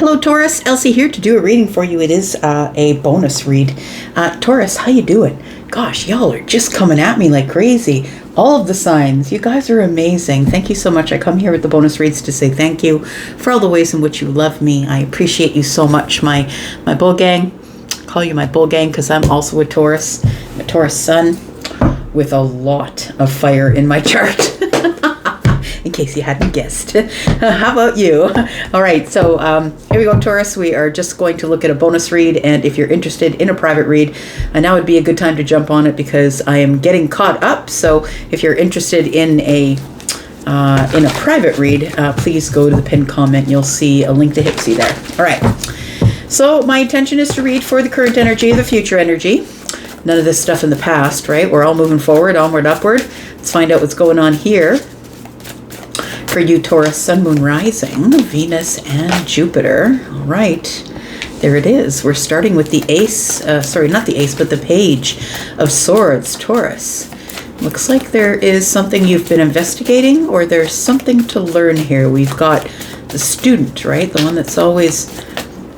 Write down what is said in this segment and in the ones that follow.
Hello Taurus, Elsie here to do a reading for you. It is a bonus read. Taurus, how you doing? Gosh, y'all are just coming at me like crazy. All of the signs, you guys are amazing. Thank you so much. I come here with the bonus reads to say thank you for all the ways in which you love me. I appreciate you so much. My bull gang, I call you my bull gang because I'm also a Taurus sun with a lot of fire in my chart. In case you hadn't guessed. How about you? All right, so here we go, Taurus. We are just going to look at a bonus read, and if you're interested in a private read, now would be a good time to jump on it because I am getting caught up. So if you're interested in a private read, please go to the pinned comment. You'll see a link to Hypsee there. All right. So my intention is to read for the current energy, the future energy. None of this stuff in the past, right? We're all moving forward, onward, upward. Let's find out what's going on here. For you, Taurus, Sun, Moon, Rising, Venus, and Jupiter. All right, there it is. We're starting with the Ace, not the Ace, but the Page of Swords, Taurus. Looks like there is something you've been investigating, or there's something to learn here. We've got the student, right? The one that's always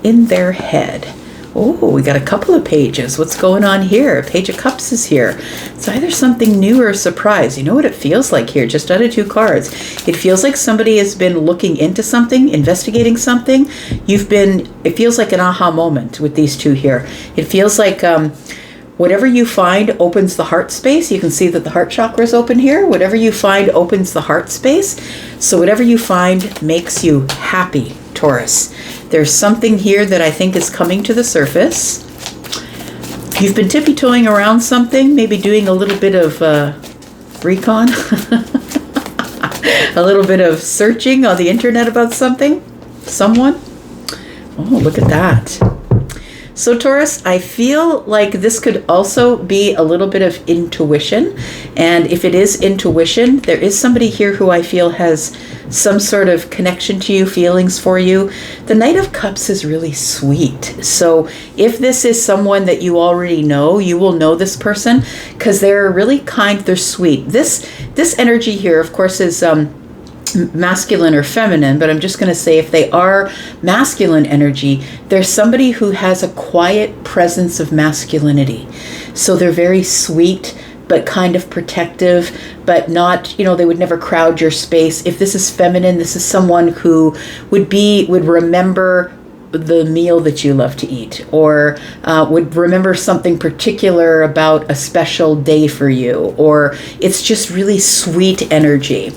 in their head. Oh, we got a couple of pages. What's going on here? Page of Cups is here. It's either something new or a surprise. You know what it feels like here, just out of two cards. It feels like somebody has been looking into something, investigating something. It feels like an aha moment with these two here. It feels like whatever you find opens the heart space. You can see that the heart chakra is open here. Whatever you find opens the heart space. So whatever you find makes you happy, Taurus. There's something here that I think is coming to the surface. You've been tippy-toeing around something, maybe doing a little bit of recon, a little bit of searching on the internet about something, someone. Oh, look at that. So Taurus, I feel like this could also be a little bit of intuition. And if it is intuition, there is somebody here who I feel has some sort of connection to you, feelings for you. The Knight of Cups is really sweet. So if this is someone that you already know, you will know this person because they're really kind, they're sweet. This energy here, of course, is masculine or feminine, but I'm just going to say if they are masculine energy, there's somebody who has a quiet presence of masculinity. So they're very sweet, but kind of protective, but not, they would never crowd your space. If this is feminine, this is someone who would remember the meal that you love to eat, or would remember something particular about a special day for you, or it's just really sweet energy.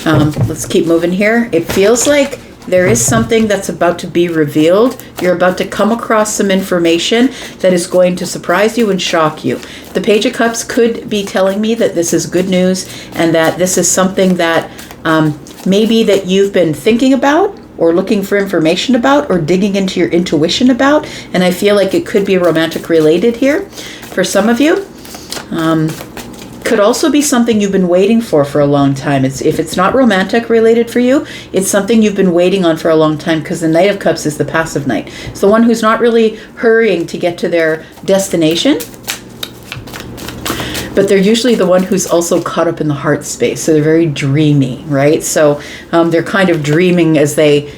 Let's keep moving here. It feels like there is something that's about to be revealed. You're about to come across some information that is going to surprise you and shock you. The Page of Cups could be telling me that this is good news and that this is something that maybe that you've been thinking about or looking for information about or digging into your intuition about. And I feel like it could be romantic related here for some of you. Could also be something you've been waiting for a long time. If it's not romantic related for you, it's something you've been waiting on for a long time because the Knight of Cups is the passive knight. It's the one who's not really hurrying to get to their destination, but they're usually the one who's also caught up in the heart space. So they're very dreamy, right? So they're kind of dreaming as they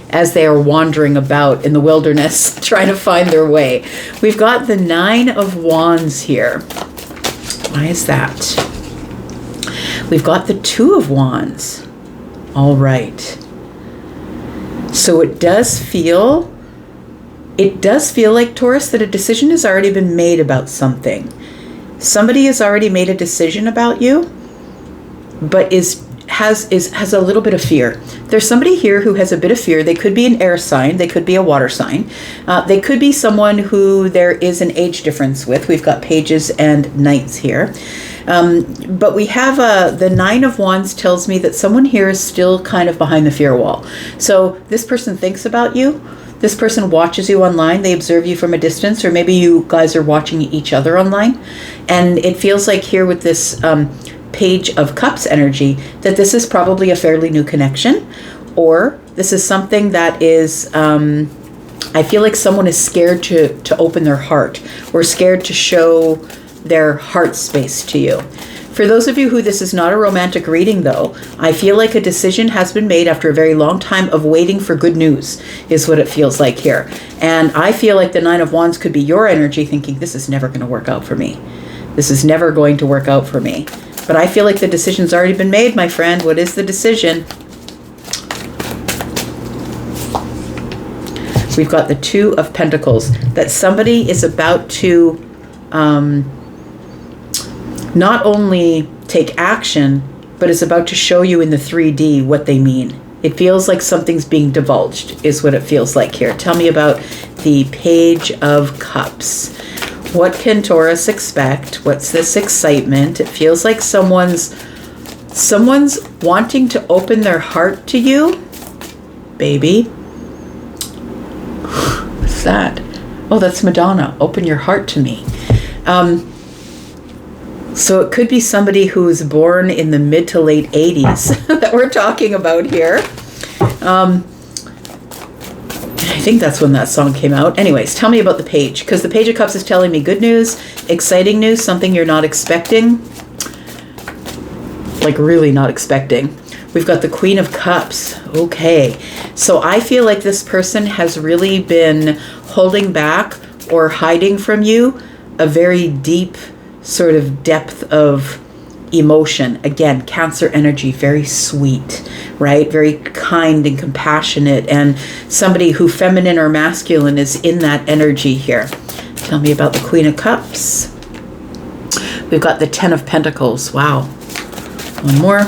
are wandering about in the wilderness trying to find their way. We've got the 9 of Wands here. Why is that? We've got the 2 of Wands. All right. So it does feel like, Taurus, that a decision has already been made about something. Somebody has already made a decision about you, but has a little bit of fear. There's somebody here who has a bit of fear. They could be an air sign. They could be a water sign. They could be someone who there is an age difference with. We've got pages and knights here. But we have the 9 of Wands tells me that someone here is still kind of behind the fear wall. So this person thinks about you. This person watches you online. They observe you from a distance, or maybe you guys are watching each other online. And it feels like here with this Page of Cups energy that this is probably a fairly new connection, or this is something that is I feel like someone is scared to open their heart or scared to show their heart space to you. For those of you who this is not a romantic reading, though, I feel like a decision has been made after a very long time of waiting for good news, is what it feels like here. And I feel like the Nine of Wands could be your energy thinking, this is never going to work out for me. This is never going to work out for me. But I feel like the decision's already been made, my friend. What is the decision? We've got the Two of Pentacles, that somebody is about to not only take action, but is about to show you in the 3D what they mean. It feels like something's being divulged, is what it feels like here. Tell me about the Page of Cups. What can Taurus expect? What's this excitement? It feels like someone's wanting to open their heart to you, baby. What's that? Oh, that's Madonna. Open your heart to me. So it could be somebody who was born in the mid to late 80s that we're talking about here. I think that's when that song came out. Anyways, tell me about the Page, because the Page of Cups is telling me good news, exciting news, something you're not expecting. Like really not expecting. We've got the Queen of Cups. Okay. So I feel like this person has really been holding back or hiding from you a very deep sort of depth of emotion. Again, Cancer energy, very sweet, right? Very kind and compassionate, and somebody who feminine or masculine is in that energy here. Tell me about the Queen of Cups. We've got the Ten of Pentacles. Wow. One more.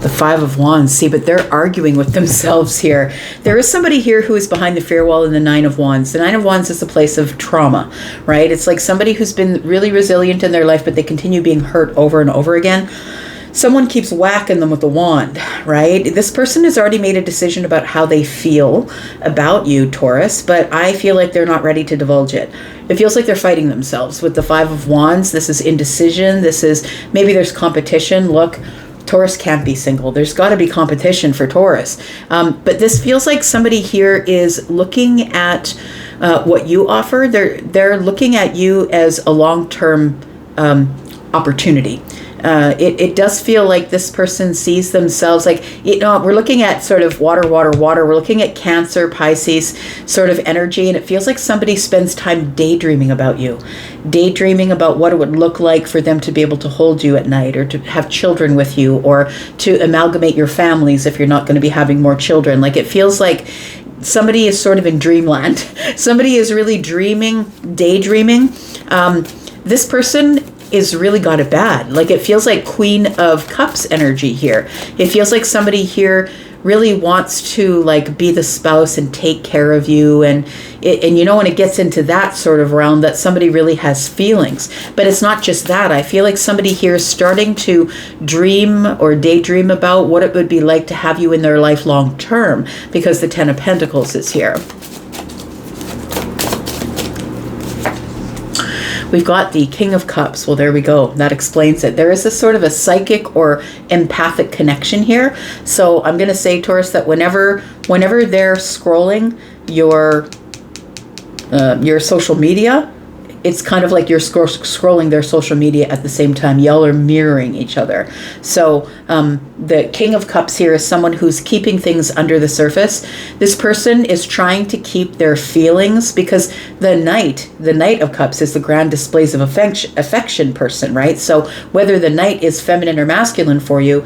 The Five of Wands. See, but they're arguing with themselves here. There is somebody here who is behind the fear wall in the Nine of Wands. The Nine of Wands is a place of trauma, right? It's like somebody who's been really resilient in their life, but they continue being hurt over and over again. Someone keeps whacking them with the wand, right? This person has already made a decision about how they feel about you, Taurus, but I feel like they're not ready to divulge it. It feels like they're fighting themselves. With the Five of Wands, this is indecision. This is, maybe there's competition. Look, Taurus can't be single. There's got to be competition for Taurus. But this feels like somebody here is looking at what you offer. They're looking at you as a long-term opportunity. It does feel like this person sees themselves like, we're looking at sort of water. We're looking at Cancer, Pisces sort of energy. And it feels like somebody spends time daydreaming about you, daydreaming about what it would look like for them to be able to hold you at night, or to have children with you, or to amalgamate your families if you're not going to be having more children. Like, it feels like somebody is sort of in dreamland. Somebody is really dreaming, daydreaming. This person is really got it bad. Like, it feels like Queen of Cups energy here. It feels like somebody here really wants to like be the spouse and take care of you, and when it gets into that sort of realm, that somebody really has feelings. But it's not just that. I feel like somebody here is starting to dream or daydream about what it would be like to have you in their life long term, because the Ten of Pentacles is here. We've got the King of Cups. Well, there we go. That explains it. There is a sort of a psychic or empathic connection here. So I'm going to say, Taurus, that whenever they're scrolling your social media, it's kind of like you're scrolling their social media at the same time. Y'all are mirroring each other. So the King of Cups here is someone who's keeping things under the surface. This person is trying to keep their feelings, because the Knight of Cups is the grand displays of affection person, right? So whether the Knight is feminine or masculine for you,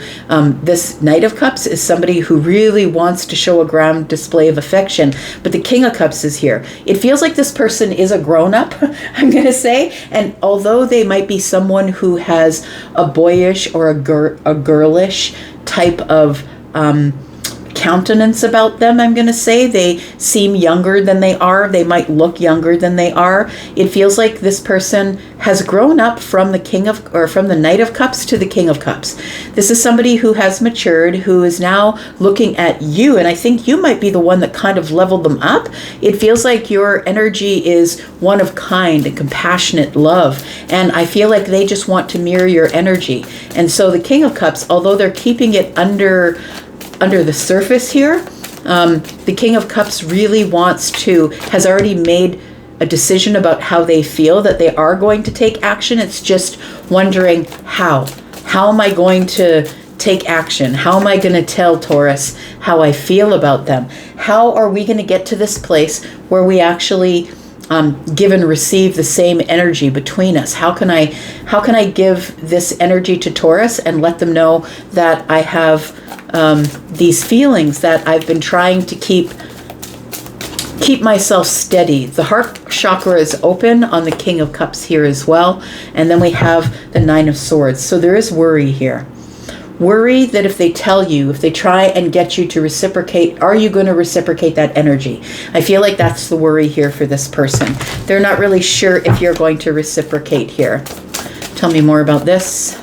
this Knight of Cups is somebody who really wants to show a grand display of affection. But the King of Cups is here. It feels like this person is a grown-up, I'm going to say. And although they might be someone who has a boyish or a girlish type of countenance about them, I'm going to say, they seem younger than they are. They might look younger than they are. It feels like this person has grown up from the Knight of Cups to the King of Cups. This is somebody who has matured, who is now looking at you, and I think you might be the one that kind of leveled them up. It feels like your energy is one of kind and compassionate love, and I feel like they just want to mirror your energy. And so the King of Cups, although they're keeping it under the surface here, the King of Cups really has already made a decision about how they feel, that they are going to take action. It's just wondering how. How am I going to take action? How am I going to tell Taurus how I feel about them? How are we going to get to this place where we actually give and receive the same energy between us? How can I give this energy to Taurus and let them know that I have these feelings that I've been trying to keep myself steady? The heart chakra is open on the King of Cups here as well. And then we have the Nine of Swords. So there is worry here. Worry that if they tell you, if they try and get you to reciprocate, are you going to reciprocate that energy? I feel like that's the worry here for this person. They're not really sure if you're going to reciprocate here. Tell me more about this.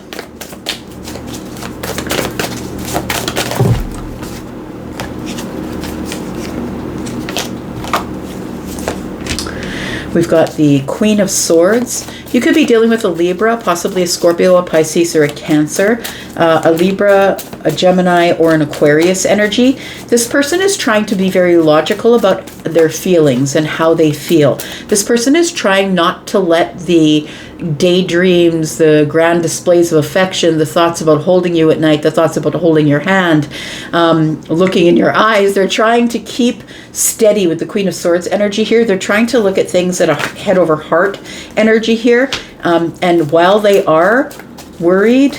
We've got the Queen of Swords. You could be dealing with a Libra, possibly a Scorpio, a Pisces, or a Cancer. A Libra, a Gemini, or an Aquarius energy. This person is trying to be very logical about their feelings and how they feel. This person is trying not to let the daydreams, the grand displays of affection, the thoughts about holding you at night, the thoughts about holding your hand, looking in your eyes. They're trying to keep steady with the Queen of Swords energy here. They're trying to look at things at a head over heart energy here. And while they are worried,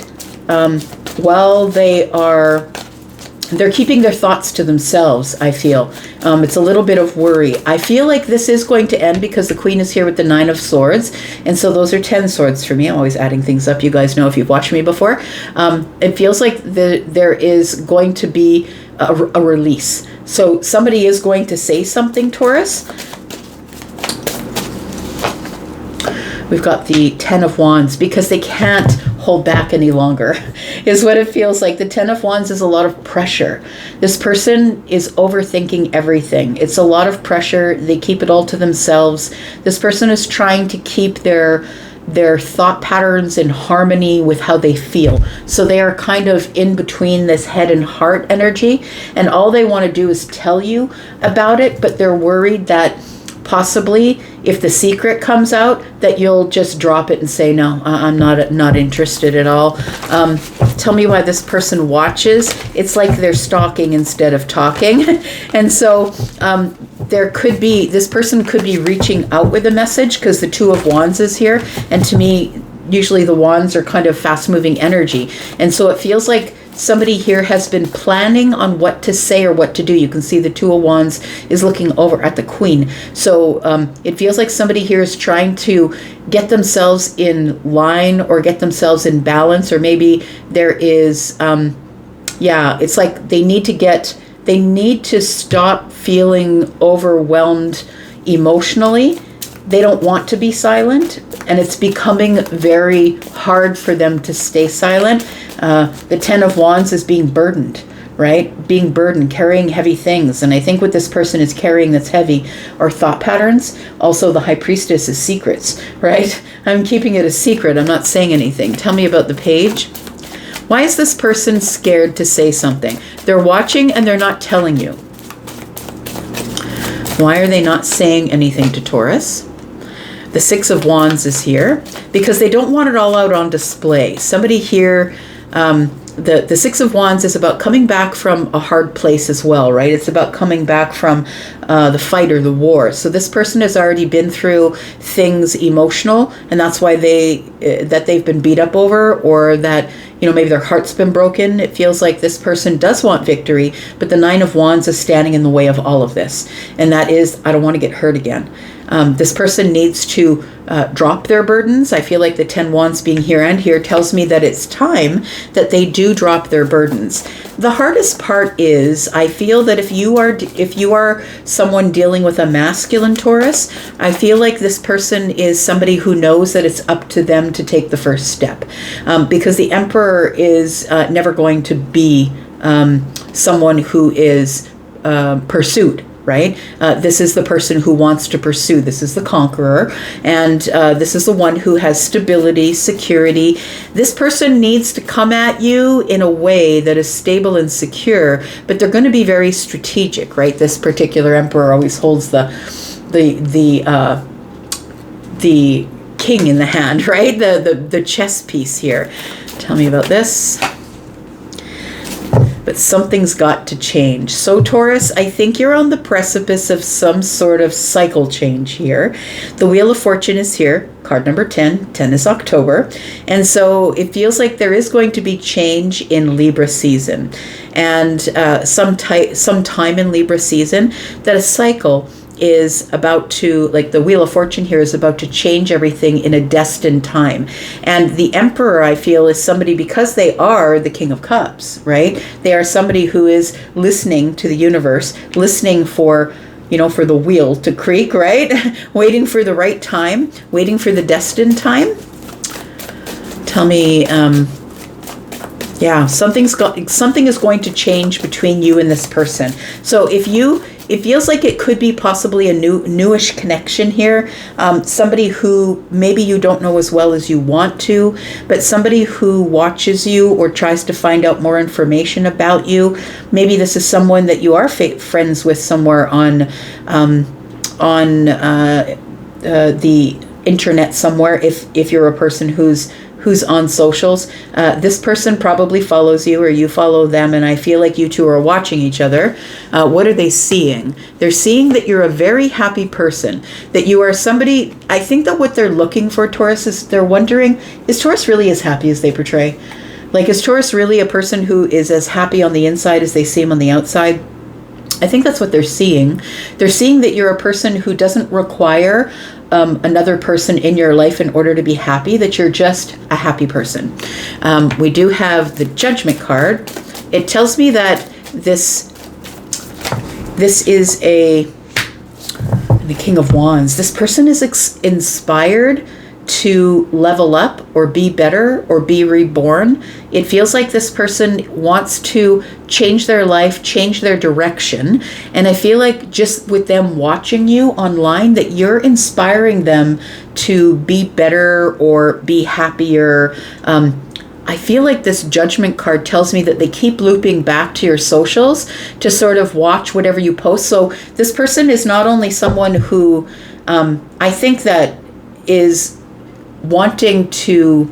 they're keeping their thoughts to themselves, I feel. It's a little bit of worry. I feel like this is going to end because the Queen is here with the Nine of Swords. And so those are 10 swords for me. I'm always adding things up. You guys know if you've watched me before. It feels like there is going to be a release. So somebody is going to say something, Taurus. We've got the Ten of Wands because they can't hold back any longer is what it feels like. The Ten of Wands is a lot of pressure. This person is overthinking everything. It's a lot of pressure. They keep it all to themselves. This person is trying to keep their thought patterns in harmony with how they feel. So they are kind of in between this head and heart energy, and all they want to do is tell you about it, but they're worried that possibly if the secret comes out that you'll just drop it and say, no, I'm not interested at all. Tell me why this person watches. It's like they're stalking instead of talking. And so this person could be reaching out with a message because the Two of Wands is here. And to me, usually the wands are kind of fast moving energy. And so it feels like somebody here has been planning on what to say or what to do. You can see the Two of Wands is looking over at the Queen. So it feels like somebody here is trying to get themselves in line or get themselves in balance, or maybe there is, it's like they need to stop feeling overwhelmed emotionally. They don't want to be silent, and it's becoming very hard for them to stay silent. The Ten of Wands is being burdened, right? Being burdened, carrying heavy things. And I think what this person is carrying that's heavy are thought patterns. Also, the High Priestess is secrets, right? I'm keeping it a secret. I'm not saying anything. Tell me about the Page. Why is this person scared to say something? They're watching and they're not telling you. Why are they not saying anything to Taurus? The Six of Wands is here because they don't want it all out on display. Somebody here, the Six of Wands is about coming back from a hard place as well, right? It's about coming back from the fight or the war. So this person has already been through things emotional, and that's why they've been beat up over, or that, maybe their heart's been broken. It feels like this person does want victory, but the Nine of Wands is standing in the way of all of this. And that is, I don't want to get hurt again. This person needs to drop their burdens. I feel like the 10 Wands being here and here tells me that it's time that they do drop their burdens. The hardest part is, I feel that if you are someone dealing with a masculine Taurus, I feel like this person is somebody who knows that it's up to them to take the first step, because the Emperor is never going to be someone who is pursued. Right? This is the person who wants to pursue. This is the conqueror. And this is the one who has stability, security. This person needs to come at you in a way that is stable and secure, but they're going to be very strategic, right? This particular Emperor always holds the the king in the hand, right? The chess piece here. Tell me about this. But something's got to change. So Taurus, I think you're on the precipice of some sort of cycle change here. The Wheel of Fortune is here, card number 10. 10 is October. And so it feels like there is going to be change in Libra season. And some time in Libra season that a cycle is about to, like the Wheel of Fortune here, is about to change everything in a destined time. And the Emperor, I feel, is somebody, because they are the King of Cups, right? They are somebody who is listening to the universe, listening for, you know, for the wheel to creak, right? Waiting for the right time, waiting for the destined time. Tell me, yeah, something is going to change between you and this person. So it feels like it could be possibly a newish connection here. Somebody who maybe you don't know as well as you want to, but somebody who watches you or tries to find out more information about you. Maybe this is someone that you are friends with somewhere on the internet somewhere. If you're a person who's on socials, this person probably follows you or you follow them, and I feel like you two are watching each other. What are they seeing? They're seeing that you're a very happy person, that you are somebody. I think that what they're looking for, Taurus, is they're wondering, is Taurus really as happy as they portray? Like, is Taurus really a person who is as happy on the inside as they seem on the outside? I think that's what they're seeing. They're seeing that you're a person who doesn't require another person in your life in order to be happy, that you're just a happy person. We do have the Judgment card. It tells me that this is the King of Wands. This person is inspired to level up or be better or be reborn. It feels like this person wants to change their life, change their direction. And I feel like just with them watching you online, that you're inspiring them to be better or be happier. I feel like this Judgment card tells me that they keep looping back to your socials to sort of watch whatever you post. So this person is not only someone who I think that is wanting to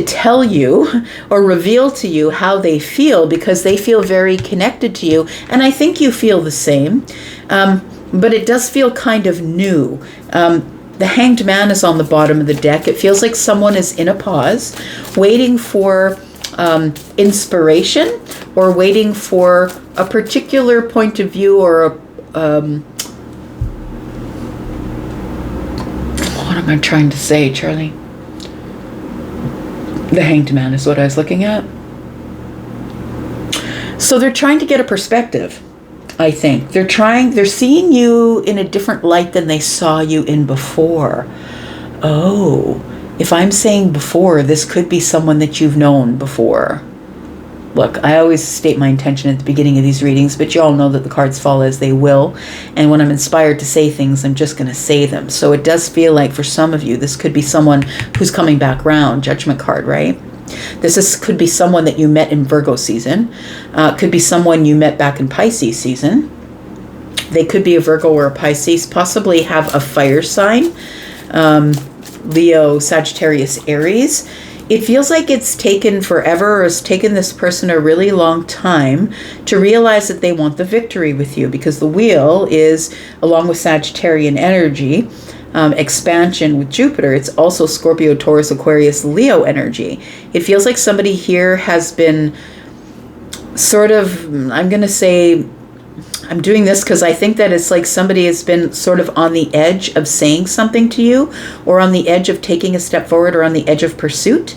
tell you or reveal to you how they feel, because they feel very connected to you, and I think you feel the same, but it does feel kind of new. The Hanged Man is on the bottom of the deck. It feels like someone is in a pause, waiting for inspiration, or waiting for a particular point of view, or what am I trying to say, Charlie? The Hanged Man is what I was looking at. So they're trying to get a perspective, I think. They're seeing you in a different light than they saw you in before. Oh, if I'm saying before, this could be someone that you've known before. Look, I always state my intention at the beginning of these readings, but you all know that the cards fall as they will. And when I'm inspired to say things, I'm just going to say them. So it does feel like for some of you, this could be someone who's coming back round. Judgment card, right? Could be someone that you met in Virgo season. Could be someone you met back in Pisces season. They could be a Virgo or a Pisces, possibly have a fire sign. Leo, Sagittarius, Aries. It feels like it's taken forever, or it's taken this person a really long time to realize that they want the victory with you, because the wheel is, along with Sagittarian energy, expansion with Jupiter, it's also Scorpio, Taurus, Aquarius, Leo energy. It feels like somebody here has been sort of, I'm going to say, I'm doing this because I think that it's like somebody has been sort of on the edge of saying something to you, or on the edge of taking a step forward, or on the edge of pursuit.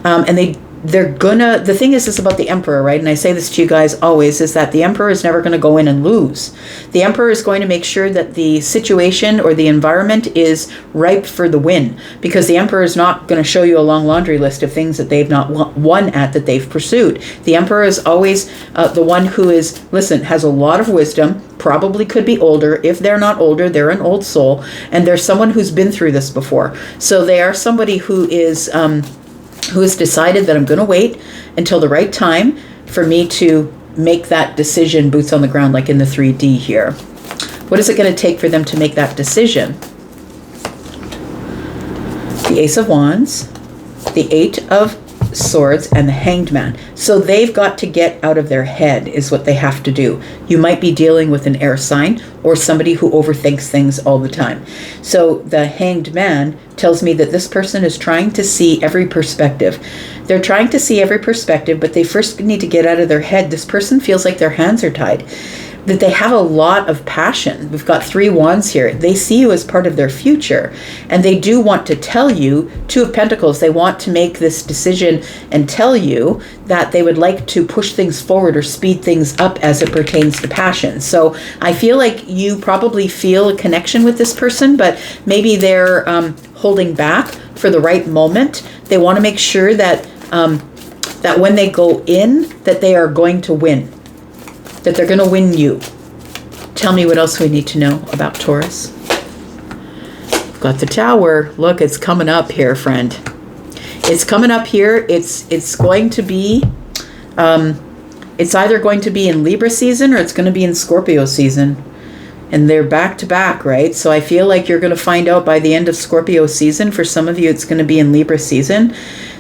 And the thing is about the Emperor, right? And I say this to you guys always, is that the Emperor is never going to go in and lose. The Emperor is going to make sure that the situation or the environment is ripe for the win, because the Emperor is not going to show you a long laundry list of things that they've not won at, that they've pursued. The Emperor is always the one who has a lot of wisdom, probably could be older. If they're not older, they're an old soul, and they're someone who's been through this before. So they are somebody who has decided that I'm going to wait until the right time for me to make that decision, boots on the ground, like in the 3D here. What is it going to take for them to make that decision? the Ace of Wands, the Eight of Swords, and the Hanged Man. So they've got to get out of their head is what they have to do. You might be dealing with an air sign or somebody who overthinks things all the time. So the Hanged Man tells me that this person is trying to see every perspective. They're trying to see every perspective, but they first need to get out of their head. This person feels like their hands are tied, that they have a lot of passion. We've got 3 wands here. They see you as part of their future, and they do want to tell you, 2 of Pentacles, they want to make this decision and tell you that they would like to push things forward or speed things up as it pertains to passion. So I feel like you probably feel a connection with this person, but maybe they're holding back for the right moment. They want to make sure that that when they go in, that they are going to win, that they're going to win you. Tell me what else we need to know about Taurus. We've got the Tower. Look, it's coming up here, friend. It's coming up here. It's going to be, it's either going to be in Libra season or it's going to be in Scorpio season. And they're back to back, right? So I feel like you're going to find out by the end of Scorpio season. For some of you, it's going to be in Libra season.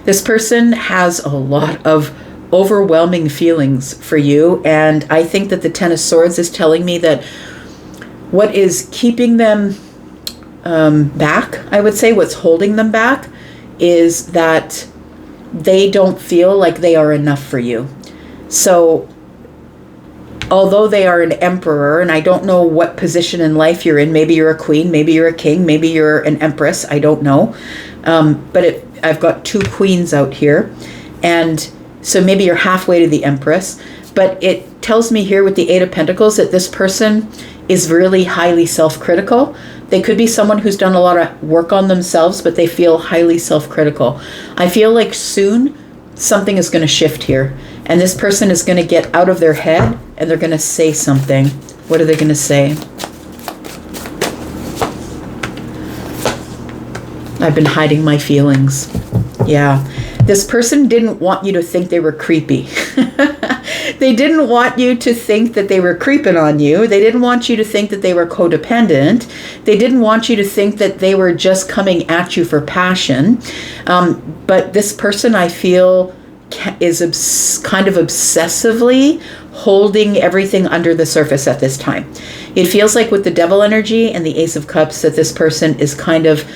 This person has a lot of overwhelming feelings for you, and I think that the Ten of Swords is telling me that what is keeping them back, I would say what's holding them back, is that they don't feel like they are enough for you. So although they are an emperor, and I don't know what position in life you're in, maybe you're a queen, maybe you're a king, maybe you're an empress, I don't know, but I've got 2 queens out here, and so maybe you're halfway to the Empress, but it tells me here with the 8 of Pentacles that this person is really highly self-critical. They could be someone who's done a lot of work on themselves, but they feel highly self-critical. I feel like soon something is going to shift here, and this person is going to get out of their head, and they're going to say something. What are they going to say? I've been hiding my feelings. Yeah. This person didn't want you to think they were creepy. They didn't want you to think that they were creeping on you. They didn't want you to think that they were codependent. They didn't want you to think that they were just coming at you for passion. But this person, I feel, is kind of obsessively holding everything under the surface at this time. It feels like with the Devil energy and the Ace of Cups that this person is kind of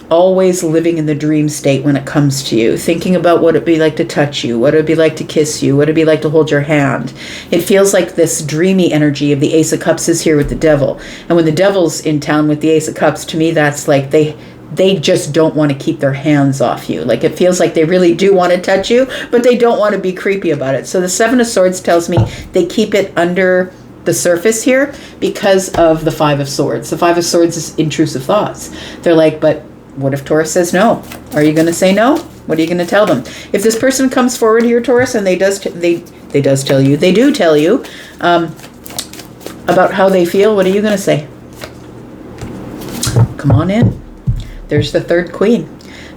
always living in the dream state when it comes to you, thinking about what it'd be like to touch you, what it'd be like to kiss you, what it'd be like to hold your hand. It feels like this dreamy energy of the Ace of Cups is here with the Devil. And when the Devil's in town with the Ace of Cups, to me, that's like they just don't want to keep their hands off you. Like it feels like they really do want to touch you, but they don't want to be creepy about it. So the 7 of Swords tells me they keep it under the surface here because of the 5 of Swords. The 5 of Swords is intrusive thoughts. They're like, but what if Taurus says no? Are you going to say no? What are you going to tell them? If this person comes forward here, Taurus, and they do tell you about how they feel, what are you going to say? Come on in. There's the 3rd queen.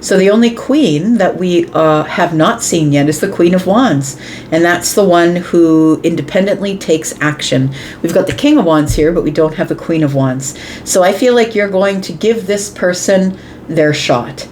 So the only queen that we have not seen yet is the Queen of Wands. And that's the one who independently takes action. We've got the King of Wands here, but we don't have the Queen of Wands. So I feel like you're going to give this person their shot.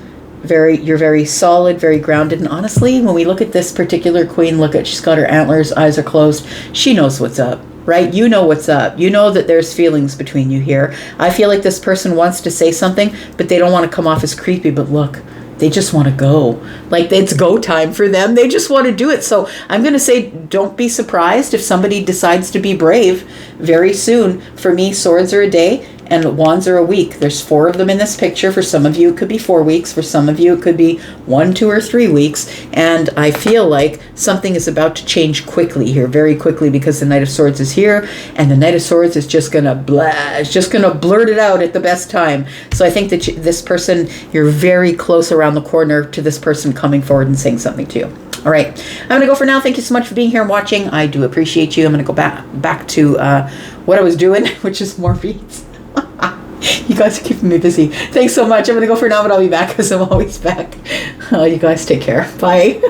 You're very solid, very grounded. And honestly, when we look at this particular queen, she's got her antlers, eyes are closed. She knows what's up, right? You know what's up. You know that there's feelings between you here. I feel like this person wants to say something, but they don't want to come off as creepy. But look, they just want to go. Like it's go time for them. They just want to do it. So I'm going to say, don't be surprised if somebody decides to be brave very soon. For me, swords are a day and wands are a week. There's 4 of them in this picture. For some of you, it could be 4 weeks. For some of you, it could be 1, 2, or 3 weeks. And I feel like something is about to change quickly here, very quickly, because the Knight of Swords is here, and the Knight of Swords is just gonna blurt it out at the best time. So I think that this person, you're very close around the corner to this person coming forward and saying something to you. All right, I'm going to go for now. Thank you so much for being here and watching. I do appreciate you. I'm going to go back to what I was doing, which is more reads. You guys are keeping me busy. Thanks so much. I'm going to go for now, but I'll be back because I'm always back. Oh, you guys take care. Bye.